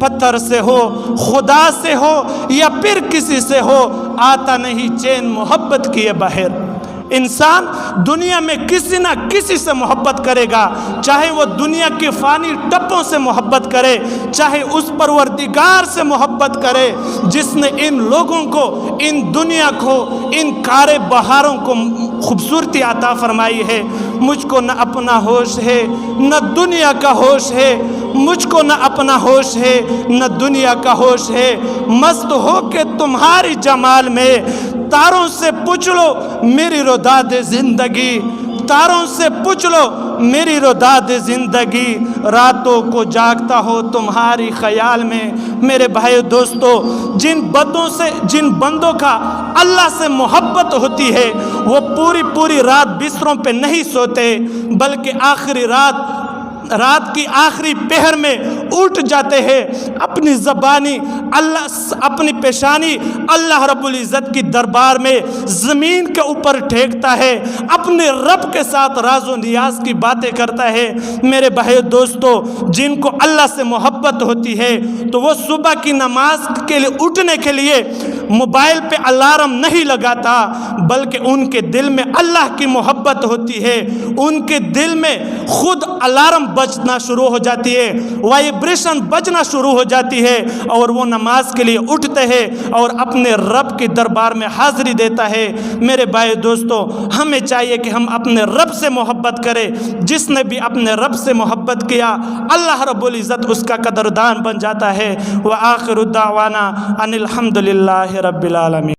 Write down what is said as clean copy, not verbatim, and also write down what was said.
پتھر سے ہو، خدا سے ہو یا پھر کسی سے ہو، آتا نہیں چین محبت کی یہ بہر۔ انسان دنیا میں کسی نہ کسی سے محبت کرے گا، چاہے وہ دنیا کے فانی ٹپوں سے محبت کرے، چاہے اس پروردگار سے محبت کرے جس نے ان لوگوں کو، ان دنیا کو، ان کارے بہاروں کو خوبصورتی عطا فرمائی ہے۔ مجھ کو نہ اپنا ہوش ہے نہ دنیا کا ہوش ہے، مجھ کو نہ اپنا ہوش ہے نہ دنیا کا ہوش ہے، مست ہو کے تمہاری جمال میں تاروں سے پوچھ لو میری روداد زندگی، تاروں سے پوچھ لو میری روداد زندگی، راتوں کو جاگتا ہو تمہاری خیال میں۔ میرے بھائی دوستو، جن بندوں کا اللہ سے محبت ہوتی ہے وہ پوری رات بستروں پہ نہیں سوتے، بلکہ آخری رات کی آخری پہر میں اٹھ جاتے ہیں، اپنی زبانی اپنی پیشانی اللہ رب العزت کی دربار میں زمین کے اوپر ٹھیکتا ہے، اپنے رب کے ساتھ راز و نیاز کی باتیں کرتا ہے۔ میرے بھائی دوستو، جن کو اللہ سے محبت ہوتی ہے تو وہ صبح کی نماز کے لیے اٹھنے کے لیے موبائل پہ الارم نہیں لگاتا، بلکہ ان کے دل میں اللہ کی محبت ہوتی ہے، ان کے دل میں خود الارم بجنا شروع ہو جاتی ہے، وائبریشن بجنا شروع ہو جاتی ہے، اور وہ نماز کے لیے اٹھتے ہیں اور اپنے رب کے دربار میں حاضری دیتا ہے۔ میرے بھائی دوستو، ہمیں چاہیے کہ ہم اپنے رب سے محبت کریں۔ جس نے بھی اپنے رب سے محبت کیا اللہ رب العزت اس کا قدردان بن جاتا ہے۔ وآخر دعوانا ان الحمد للہ رب العالمین۔